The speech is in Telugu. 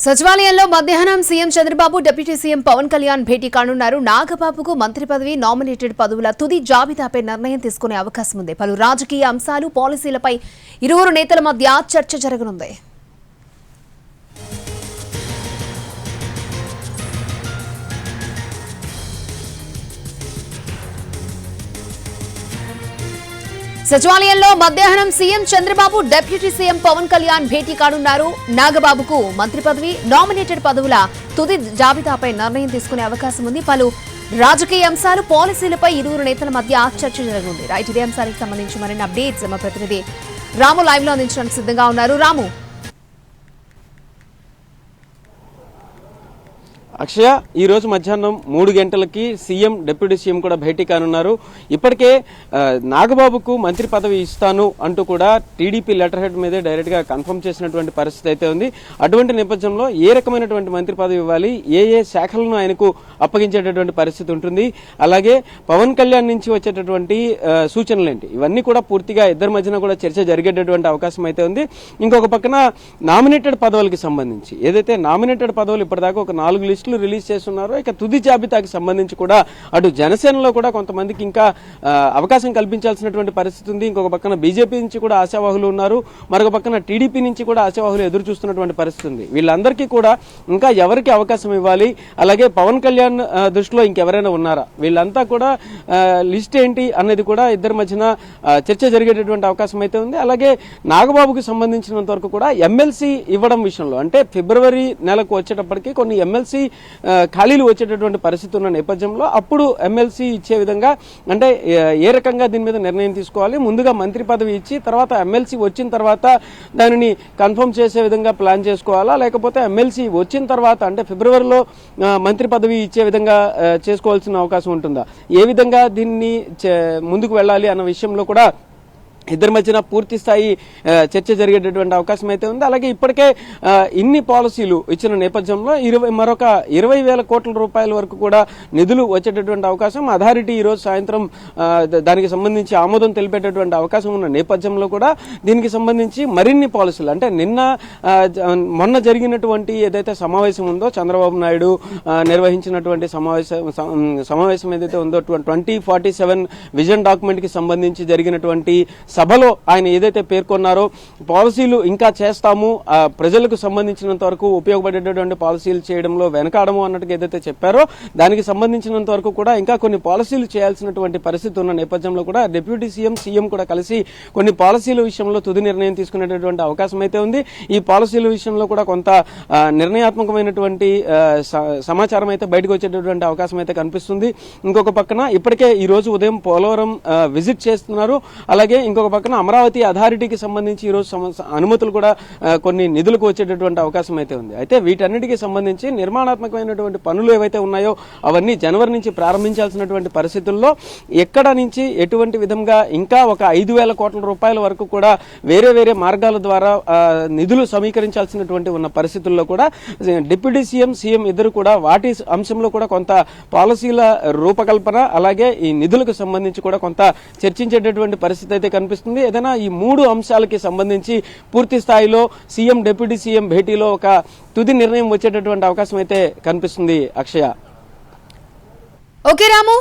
సచివాలయంలో మధ్యాహ్నం CM Chandrababu deputy CM Pawan Kalyan భేటీ కానున్నారు. నాగబాబుకు మంత్రి పదవి, నామినేటెడ్ పదవుల తుది జాబితాపై నిర్ణయం తీసుకునే అవకాశం ఉంది. పలు రాజకీయ అంశాలు, పాలసీలపై ఇరువురు నేతల మధ్య చర్చ జరగనుంది. సచివాలయంలో మధ్యాహ్నం CM Chandrababu deputy CM Pawan Kalyan భేటీ కానున్నారు. నాగబాబుకు మంత్రి పదవి, నామినేటెడ్ పదవుల తుది జాబితాపై నిర్ణయం తీసుకునే అవకాశం ఉంది. పలు రాజకీయ అంశాలు, పాలసీలపై ఇరువురు నేతల మధ్య చర్చ జరగనుంది. రైట్, ఇదే అంశానికి సంబంధించి మరిన్ని అప్డేట్స్ మా ప్రతినిధి రాము లైవ్ లో అందించడానికి సిద్ధంగా ఉన్నారు. రాము, అక్షయ, ఈ రోజు మధ్యాహ్నం 3 గంటలకి సీఎం డిప్యూటీ సీఎం కూడా భేటీ కానున్నారు. ఇప్పటికే నాగబాబుకు మంత్రి పదవి ఇస్తాను అంటూ కూడా టీడీపీ లెటర్ హెడ్ మీదే డైరెక్ట్ గా కన్ఫర్మ్ చేసినటువంటి పరిస్థితి అయితే ఉంది. అటువంటి నేపథ్యంలో ఏ రకమైనటువంటి మంత్రి పదవి ఇవ్వాలి, ఏ శాఖలను ఆయనకు అప్పగించేటటువంటి పరిస్థితి ఉంటుంది, అలాగే పవన్ కళ్యాణ్ నుంచి వచ్చేటటువంటి సూచనలు ఏంటి, ఇవన్నీ కూడా పూర్తిగా ఇద్దరి మధ్యన కూడా చర్చ జరిగేటటువంటి అవకాశం అయితే ఉంది. ఇంకొక పక్కన నామినేటెడ్ పదవులకి సంబంధించి ఏదైతే నామినేటెడ్ పదవులు ఇప్పటిదాకా ఒక 4 లిస్టులు రిలీజ్ చేస్తున్నారు. ఇక తుది జాబితాకి సంబంధించి కూడా అటు జనసేనలో కూడా కొంతమందికి ఇంకా అవకాశం కల్పించాల్సినటువంటి పరిస్థితి ఉంది. ఇంకొక పక్కన బీజేపీ నుంచి కూడా ఆశావాహులు ఉన్నారు, మరొక పక్కన టీడీపీ నుంచి కూడా ఆశావాహులు ఎదురు చూస్తున్నటువంటి పరిస్థితి ఉంది. వీళ్ళందరికీ కూడా ఇంకా ఎవరికి అవకాశం ఇవ్వాలి, అలాగే పవన్ కళ్యాణ్ దృష్టిలో ఇంకెవరైనా ఉన్నారా, వీళ్ళంతా కూడా లిస్ట్ ఏంటి అనేది కూడా ఇద్దరి మధ్యన చర్చ జరిగేటటువంటి అవకాశం అయితే ఉంది. అలాగే నాగబాబుకి సంబంధించినంత వరకు కూడా ఎమ్మెల్సీ ఇవ్వడం విషయంలో, అంటే ఫిబ్రవరి నెలకు వచ్చేటప్పటికి కొన్ని ఎమ్మెల్సీ ఖాళీలు వచ్చేటటువంటి పరిస్థితి ఉన్న నేపథ్యంలో అప్పుడు ఎమ్మెల్సీ ఇచ్చే విధంగా, అంటే ఏ రకంగా దీని మీద నిర్ణయం తీసుకోవాలి, ముందుగా మంత్రి పదవి ఇచ్చి తర్వాత ఎమ్మెల్సీ వచ్చిన తర్వాత దానిని కన్ఫర్మ్ చేసే విధంగా ప్లాన్ చేసుకోవాలా, లేకపోతే ఎమ్మెల్సీ వచ్చిన తర్వాత అంటే ఫిబ్రవరిలో మంత్రి పదవి ఇచ్చే విధంగా చేసుకోవాల్సిన అవకాశం ఉంటుందా, ఏ విధంగా దీన్ని ముందుకు వెళ్ళాలి అన్న విషయంలో కూడా ఇద్దరి మధ్యన పూర్తి స్థాయి చర్చ జరిగేటటువంటి అవకాశం అయితే ఉంది. అలాగే ఇప్పటికే ఇన్ని పాలసీలు ఇచ్చిన నేపథ్యంలో మరొక 20,000 కోట్ల రూపాయల వరకు కూడా నిధులు వచ్చేటటువంటి అవకాశం అథారిటీ ఈ రోజు సాయంత్రం దానికి సంబంధించి ఆమోదం తెలిపేటటువంటి అవకాశం ఉన్న నేపథ్యంలో కూడా దీనికి సంబంధించి మరిన్ని పాలసీలు, అంటే మొన్న జరిగినటువంటి ఏదైతే సమావేశం ఉందో, చంద్రబాబు నాయుడు నిర్వహించినటువంటి సమావేశం ఏదైతే ఉందో 2047 విజన్ డాక్యుమెంట్ కి సంబంధించి జరిగినటువంటి సభలో ఆయన ఏదైతే పేర్కొన్నారో పాలసీలు ఇంకా చేస్తాము, ప్రజలకు సంబంధించినంత వరకు ఉపయోగపడేటటువంటి పాలసీలు చేయడంలో వెనకాడము అన్నట్టుగా ఏదైతే చెప్పారో దానికి సంబంధించినంత వరకు కూడా ఇంకా కొన్ని పాలసీలు చేయాల్సినటువంటి పరిస్థితి ఉన్న నేపథ్యంలో కూడా డిప్యూటీ సీఎం కూడా కలిసి కొన్ని పాలసీల విషయంలో తుది నిర్ణయం తీసుకునేటటువంటి అవకాశం అయితే ఉంది. ఈ పాలసీల విషయంలో కూడా కొంత నిర్ణయాత్మకమైనటువంటి సమాచారం అయితే బయటకు వచ్చేటటువంటి అవకాశం అయితే కనిపిస్తుంది. ఇంకొక పక్కన ఇప్పటికే ఈ రోజు ఉదయం పోలవరం విజిట్ చేస్తున్నారు. అలాగే ఇంకొక పక్కన అమరావతి అథారిటీకి సంబంధించి ఈ రోజు అనుమతులు కూడా కొన్ని నిధులకు వచ్చేటటువంటి అవకాశం అయితే ఉంది. అయితే వీటన్నిటికీ సంబంధించి నిర్మాణాత్మకమైనటువంటి పనులు ఏవైతే ఉన్నాయో అవన్నీ జనవరి నుంచి ప్రారంభించాల్సినటువంటి పరిస్థితుల్లో ఎక్కడ నుంచి ఎటువంటి విధంగా ఇంకా ఒక 5,000 కోట్ల రూపాయల వరకు కూడా వేరే మార్గాల ద్వారా నిధులు సమీకరించాల్సినటువంటి ఉన్న పరిస్థితుల్లో కూడా డిప్యూటీ సీఎం ఇద్దరు కూడా వాటి అంశంలో కూడా కొంత పాలసీల రూపకల్పన, అలాగే ఈ నిధులకు సంబంధించి కూడా కొంత చర్చించేటటువంటి పరిస్థితి అయితే కనిపిస్తుంది. ఏదైనా ఈ 3 అంశాలకి సంబంధించి పూర్తి స్థాయిలో సీఎం డిప్యూటీ సీఎం భేటీలో ఒక తుది నిర్ణయం వచ్చేటటువంటి అవకాశం అయితే కనిపిస్తుంది. అక్షయ. ఓకే రాము.